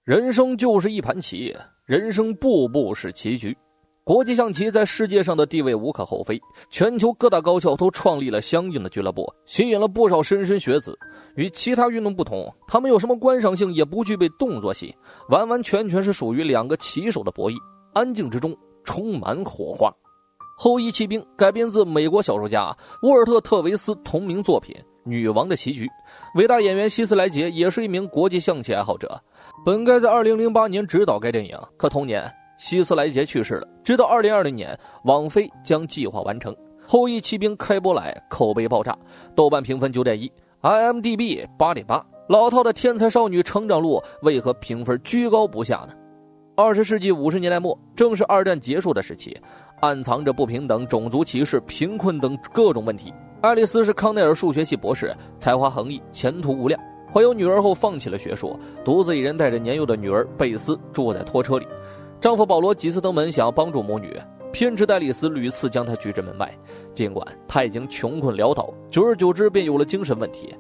人生就是一盘棋，人生步步是棋局。国际象棋在世界上的地位无可厚非，全球各大高校都创立了相应的俱乐部，吸引了不少莘莘学子。与其他运动不同，他们有什么观赏性，也不具备动作戏，完完全全是属于两个棋手的博弈，安静之中充满火花。后羿弃兵改编自美国小说家沃尔特·特维斯同名作品《女王的棋局》，伟大演员希斯莱杰也是一名国际象棋爱好者，本该在2008年执导该电影，可同年希斯莱杰去世了，直到2020年网飞将计划完成。后羿弃兵开播来口碑爆炸，豆瓣评分 9.1， IMDB 8.8， 老套的天才少女成长录为何评分居高不下呢？20世纪50年代末，正是二战结束的时期，暗藏着不平等、种族歧视、贫困等各种问题。爱丽丝是康奈尔数学系博士，才华横溢，前途无量。怀有女儿后放弃了学术，独自一人带着年幼的女儿贝斯住在拖车里。丈夫保罗几次登门想要帮助母女，偏执戴丽丝屡次将她拒之门外。尽管她已经穷困潦倒，久而久之便有了精神问题。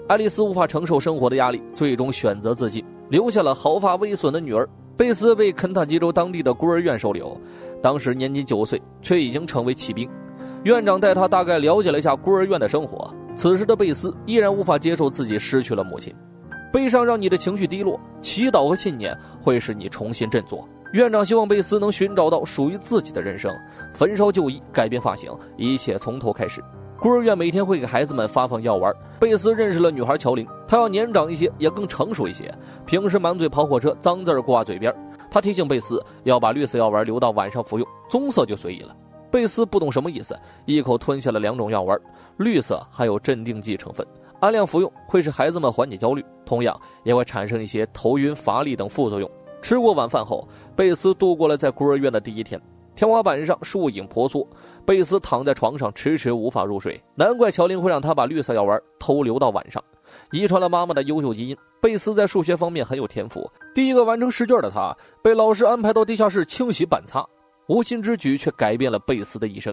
爱丽丝无法承受生活的压力，最终选择自尽，留下了毫发未损的女儿。贝斯被肯塔基州当地的孤儿院收留，当时年仅9岁，却已经成为骑兵。院长带他大概了解了一下孤儿院的生活，此时的贝斯依然无法接受自己失去了母亲。悲伤让你的情绪低落，祈祷和信念会使你重新振作。院长希望贝斯能寻找到属于自己的人生，焚烧旧衣，改变发型，一切从头开始。孤儿院每天会给孩子们发放药丸，贝斯认识了女孩乔琳，她要年长一些，也更成熟一些，平时满嘴跑火车，脏字挂嘴边。他提醒贝斯要把绿色药丸留到晚上服用，棕色就随意了。贝斯不懂什么意思，一口吞下了2种药丸，绿色还有镇定剂成分，按量服用会使孩子们缓解焦虑，同样也会产生一些头晕乏力等副作用。吃过晚饭后，贝斯度过了在孤儿院的第一天。天花板上树影婆娑，贝斯躺在床上迟迟无法入睡，难怪乔琳会让他把绿色药丸偷留到晚上。遗传了妈妈的优秀基因，贝斯在数学方面很有天赋。第一个完成试卷的他，被老师安排到地下室清洗板擦，无心之举却改变了贝斯的一生。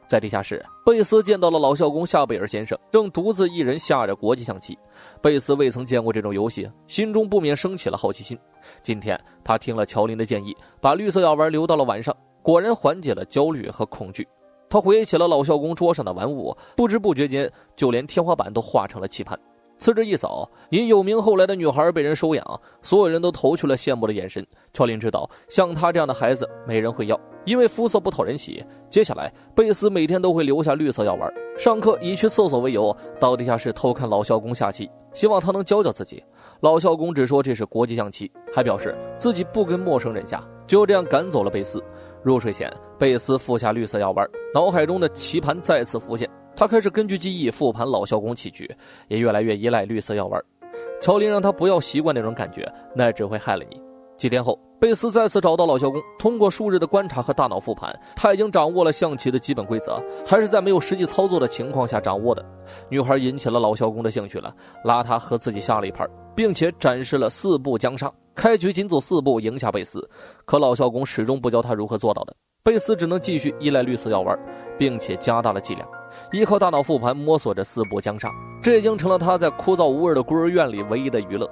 在地下室，贝斯见到了老校工夏贝尔先生，正独自一人下着国际象棋。贝斯未曾见过这种游戏，心中不免升起了好奇心。今天他听了乔琳的建议，把绿色药丸留到了晚上，果然缓解了焦虑和恐惧。他回忆起了老校工桌上的玩物，不知不觉间就连天花板都化成了棋盘。次之一扫，因有名后来的女孩被人收养，所有人都投去了羡慕的眼神。乔琳知道像她这样的孩子没人会要，因为肤色不讨人喜。接下来贝斯每天都会留下绿色药丸，上课以去厕所为由到地下室偷看老校工下棋，希望他能教教自己。老校工只说这是国际象棋，还表示自己不跟陌生人下，就这样赶走了贝斯。入睡前，贝斯服下绿色药丸，脑海中的棋盘再次浮现，他开始根据记忆复盘老校工棋局，也越来越依赖绿色药丸。乔琳让他不要习惯那种感觉，那只会害了你。几天后，贝斯再次找到老校工，通过数日的观察和大脑复盘，他已经掌握了象棋的基本规则，还是在没有实际操作的情况下掌握的。女孩引起了老校工的兴趣了，拉他和自己下了一盘，并且展示了4步将杀，开局仅走4步赢下贝斯。可老校工始终不教他如何做到的，贝斯只能继续依赖绿色药丸，并且加大了剂量，依靠大脑复盘摸索着4步将杀。这已经成了他在枯燥无味的孤儿院里唯一的娱乐。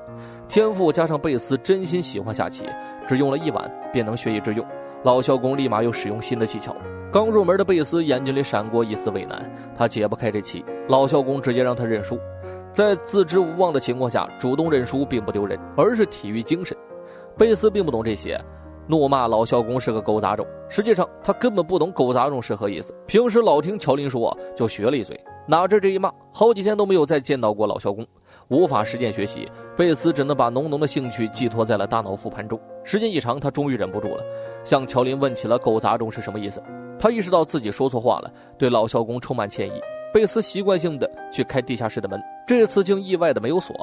天赋加上贝斯真心喜欢下棋，只用了1晚便能学以致用。老校工立马又使用新的技巧，刚入门的贝斯眼睛里闪过一丝为难，他解不开这棋，老校工直接让他认输。在自知无望的情况下主动认输并不丢人，而是体育精神。贝斯并不懂这些，怒骂老校工是个狗杂种，实际上他根本不懂狗杂种是何意思，平时老听乔琳说就学了一嘴，哪知这一骂好几天都没有再见到过老校工。无法实践学习，贝斯只能把浓浓的兴趣寄托在了大脑复盘中。时间一长，他终于忍不住了，向乔琳问起了狗杂种是什么意思。他意识到自己说错话了，对老校工充满歉意。贝斯习惯性的去开地下室的门，这次竟意外的没有锁。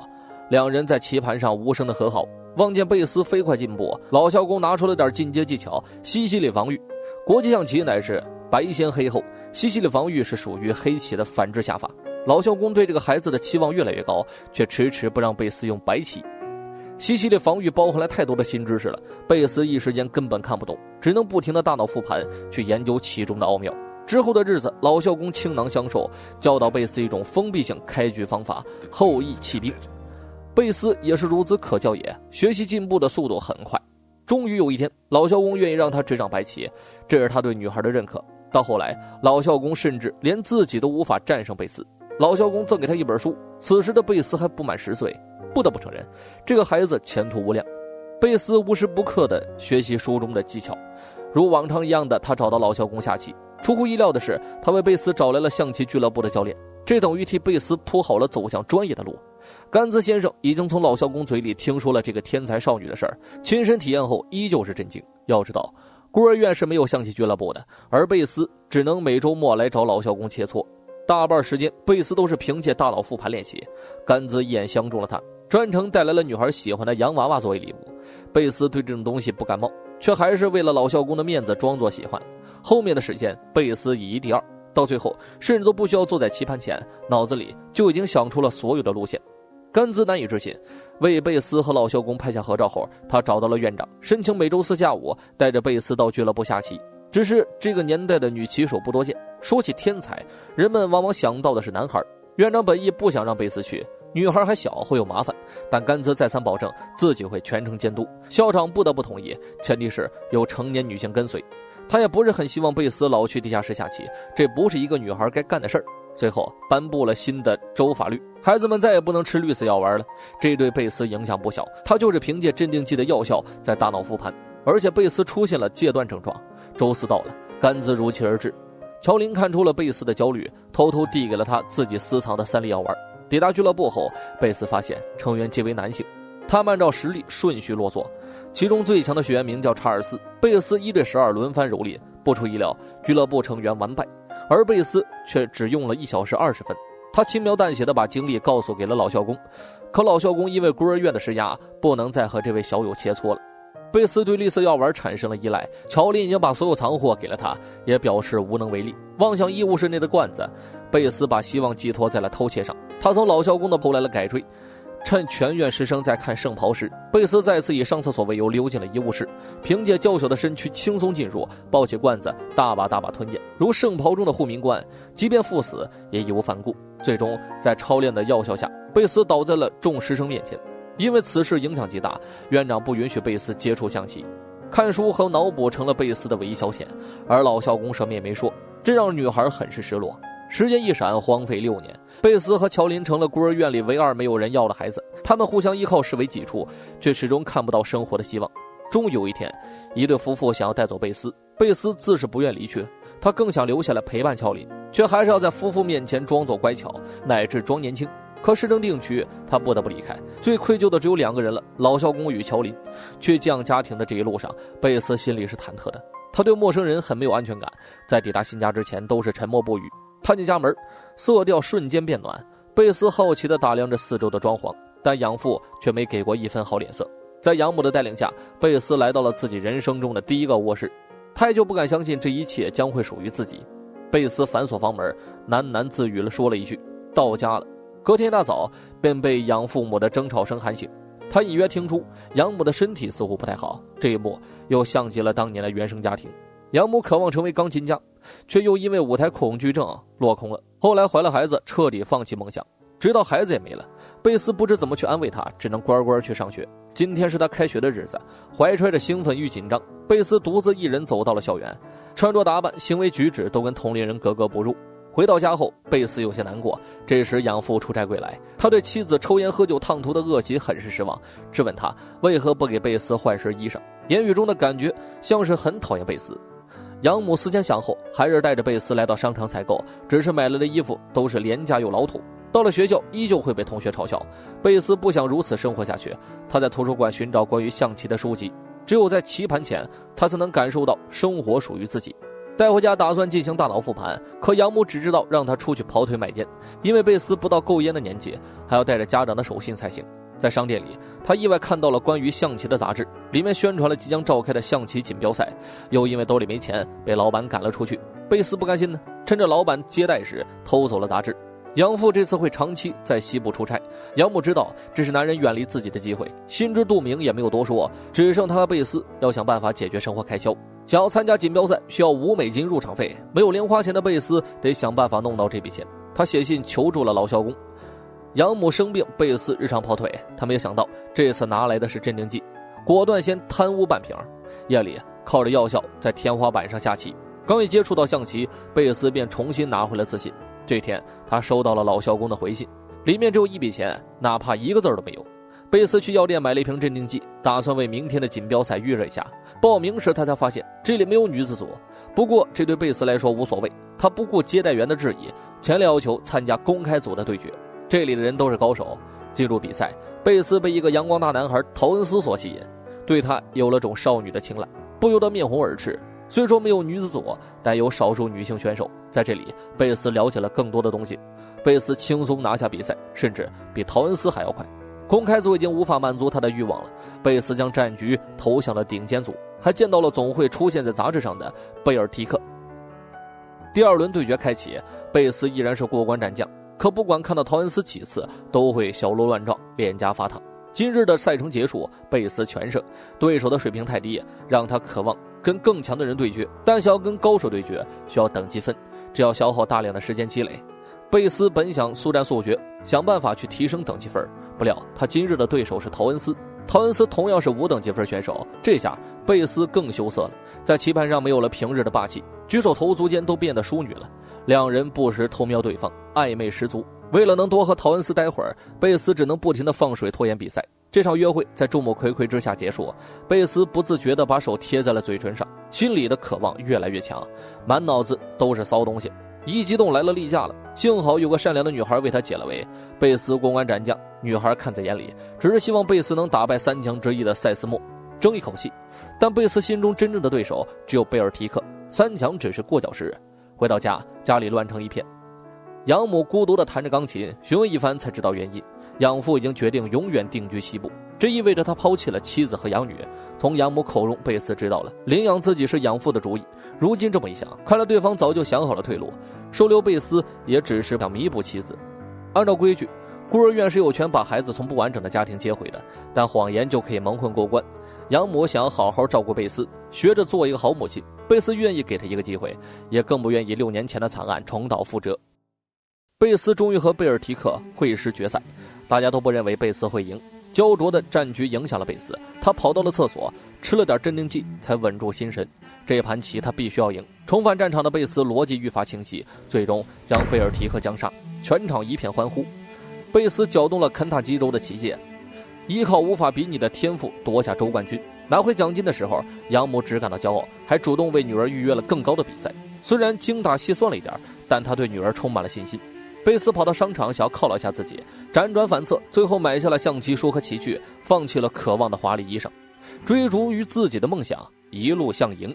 两人在棋盘上无声的和好。望见贝斯飞快进步，老校工拿出了点进阶技巧，西西里防御。国际象棋乃是白先黑后，西西里防御是属于黑棋的反制下法。老校工对这个孩子的期望越来越高，却迟迟不让贝斯用白棋。西西里防御包含了太多的新知识了，贝斯一时间根本看不懂，只能不停的大脑复盘，去研究其中的奥妙。之后的日子，老校工倾囊相授，教导贝斯一种封闭性开局方法——后羿弃兵。贝斯也是孺子可教也，学习进步的速度很快。终于有一天，老校公愿意让他执掌白旗，这是他对女孩的认可。到后来，老校公甚至连自己都无法战胜贝斯。老校公赠给他一本书，此时的贝斯还不满10岁。不得不承认，这个孩子前途无量。贝斯无时不刻地学习书中的技巧，如往常一样的，他找到老校公下棋。出乎意料的是，他为贝斯找来了象棋俱乐部的教练，这等于替贝斯铺好了走向专业的路。甘子先生已经从老校公嘴里听说了这个天才少女的事儿，亲身体验后依旧是震惊。要知道，孤儿院是没有象棋俱乐部的，而贝斯只能每周末来找老校公切磋。大半时间，贝斯都是凭借大脑复盘练习。甘子一眼相中了他，专程带来了女孩喜欢的洋娃娃作为礼物。贝斯对这种东西不感冒，却还是为了老校公的面子装作喜欢。后面的时间，贝斯以一敌二，到最后甚至都不需要坐在棋盘前，脑子里就已经想出了所有的路线。甘子难以置信，为贝斯和老校公拍下合照后，他找到了院长，申请每周4下午带着贝斯到俱乐部下棋。只是这个年代的女棋手不多见，说起天才，人们往往想到的是男孩。院长本意不想让贝斯去，女孩还小会有麻烦，但甘子再三保证自己会全程监督，校长不得不同意，前提是有成年女性跟随。他也不是很希望贝斯老去地下室下棋，这不是一个女孩该干的事儿。最后颁布了新的州法律，孩子们再也不能吃绿色药丸了。这对贝斯影响不小，他就是凭借镇定剂的药效在大脑复盘，而且贝斯出现了戒断症状。周4到了，甘子如期而至。乔林看出了贝斯的焦虑，偷偷递给了他自己私藏的3粒药丸。抵达俱乐部后，贝斯发现成员皆为男性，他们按照实力顺序落座，其中最强的学员名叫查尔斯，贝斯1对12轮番蹂躏。不出意料，俱乐部成员完败，而贝斯却只用了1小时20分。他轻描淡写地把经历告诉给了老校公，可老校公因为孤儿院的施压，不能再和这位小友切磋了。贝斯对绿色药丸产生了依赖，乔林已经把所有藏货给了他，也表示无能为力。望向医务室内的罐子，贝斯把希望寄托在了偷窃上。他从老校公的偷来了改锥，趁全院师生在看圣袍时，贝斯再次以上厕所为由溜进了医务室，凭借娇小的身躯轻松进入，抱起罐子大把大把吞咽，如圣袍中的护民官，即便赴死也义无反顾。最终在超炼的药效下，贝斯倒在了众师生面前。因为此事影响极大，院长不允许贝斯接触象棋，看书和脑补成了贝斯的唯一消遣，而老校公什么也没说，这让女孩很是失落。时间一闪，荒废6年，贝斯和乔林成了孤儿院里唯二没有人要的孩子，他们互相依靠视为己出，却始终看不到生活的希望。终于有一天，一对夫妇想要带走贝斯，贝斯自是不愿离去，他更想留下来陪伴乔林，却还是要在夫妇面前装作乖巧，乃至装年轻。可事成定局，他不得不离开。最愧疚的只有2个人了，老校公与乔林。去降家庭的这一路上，贝斯心里是忐忑的，他对陌生人很没有安全感，在抵达新家之前都是沉默不语。踏进家门，色调瞬间变暖，贝斯好奇地打量着四周的装潢，但养父却没给过一分好脸色。在养母的带领下，贝斯来到了自己人生中的第一个卧室，他依旧不敢相信这一切将会属于自己。贝斯反锁房门，喃喃自语了说了一句到家了。隔天大早便被养父母的争吵声喊醒，他隐约听出养母的身体似乎不太好，这一幕又像极了当年的原生家庭。养母渴望成为钢琴家，却又因为舞台恐惧症落空了，后来怀了孩子，彻底放弃梦想，直到孩子也没了，贝斯不知怎么去安慰他，只能乖乖去上学。今天是他开学的日子，怀揣着兴奋与紧张，贝斯独自一人走到了校园，穿着打扮行为举止都跟同龄人格格不入。回到家后，贝斯有些难过。这时养父出差归来，他对妻子抽烟喝酒烫头的恶习很是失望，质问他为何不给贝斯换身衣裳，言语中的感觉像是很讨厌贝斯。养母思前想后，还是带着贝斯来到商场采购，只是买来的衣服都是廉价又老土，到了学校依旧会被同学嘲笑。贝斯不想如此生活下去，他在图书馆寻找关于象棋的书籍，只有在棋盘前，他才能感受到生活属于自己。带回家打算进行大脑复盘，可养母只知道让他出去跑腿买烟，因为贝斯不到够烟的年纪，还要带着家长的手信才行。在商店里，他意外看到了关于象棋的杂志，里面宣传了即将召开的象棋锦标赛，又因为兜里没钱被老板赶了出去。贝斯不甘心呢，趁着老板接待时偷走了杂志。养父这次会长期在西部出差，养母知道这是男人远离自己的机会，心知肚明，也没有多说，只剩他和贝斯要想办法解决生活开销。想要参加锦标赛需要$5入场费，没有零花钱的贝斯得想办法弄到这笔钱。他写信求助了老校公，养母生病，贝斯日常跑腿，他没有想到这次拿来的是镇定剂，果断先贪污半瓶。夜里靠着药效在天花板上下棋，刚一接触到象棋，贝斯便重新拿回了自信。这天他收到了老校工的回信，里面只有一笔钱，哪怕一个字都没有。贝斯去药店买了一瓶镇定剂，打算为明天的锦标赛预热一下。报名时他才发现这里没有女子组，不过这对贝斯来说无所谓，他不顾接待员的质疑，强烈要求参加公开组的对决。这里的人都是高手。进入比赛，贝斯被一个阳光大男孩陶恩斯所吸引，对他有了种少女的青睐，不由得面红耳赤。虽说没有女子组，但有少数女性选手，在这里贝斯了解了更多的东西。贝斯轻松拿下比赛，甚至比陶恩斯还要快。公开组已经无法满足他的欲望了，贝斯将战局投向了顶尖组，还见到了总会出现在杂志上的贝尔提克。第二轮对决开启，贝斯依然是过关斩将，可不管看到陶恩斯几次都会小鹿乱撞，脸颊发烫。今日的赛程结束，贝斯全胜，对手的水平太低，让他渴望跟更强的人对决，但想要跟高手对决需要等积分，这要消耗大量的时间积累。贝斯本想速战速决，想办法去提升等级分，不料他今日的对手是陶恩斯。陶恩斯同样是5等级分选手，这下贝斯更羞涩了，在棋盘上没有了平日的霸气，举手投足间都变得淑女了。两人不时偷瞄对方，暧昧十足。为了能多和陶恩斯待会儿，贝斯只能不停地放水拖延比赛。这场约会在众目睽睽之下结束，贝斯不自觉地把手贴在了嘴唇上，心里的渴望越来越强，满脑子都是骚东西。一激动来了例假了，幸好有个善良的女孩为他解了围。贝斯过关斩将，女孩看在眼里，只是希望贝斯能打败3强之一的塞斯莫，争一口气。但贝斯心中真正的对手只有贝尔提克，3强只是过脚石。回到家，家里乱成一片，养母孤独地弹着钢琴，询问一番才知道原因。养父已经决定永远定居西部，这意味着他抛弃了妻子和养女。从养母口中，贝斯知道了领养自己是养父的主意。如今这么一想，看来对方早就想好了退路，收留贝斯也只是想弥补妻子。按照规矩，孤儿院是有权把孩子从不完整的家庭接回的，但谎言就可以蒙混过关。养母想要好好照顾贝斯，学着做一个好母亲，贝斯愿意给他一个机会，也更不愿意6年前的惨案重蹈覆辙。贝斯终于和贝尔提克会师决赛，大家都不认为贝斯会赢，焦灼的战局影响了贝斯，他跑到了厕所，吃了点镇定剂才稳住心神。这盘棋他必须要赢。重返战场的贝斯逻辑愈发清晰，最终将贝尔提克将杀，全场一片欢呼。贝斯搅动了肯塔基州的棋界，依靠无法比拟的天赋夺下州冠军。拿回奖金的时候，养母只感到骄傲，还主动为女儿预约了更高的比赛。虽然精打细算了一点，但他对女儿充满了信心。贝斯跑到商场想要犒劳一下自己，辗转反侧，最后买下了象棋书和棋具，放弃了渴望的华丽衣裳，追逐于自己的梦想，一路向赢。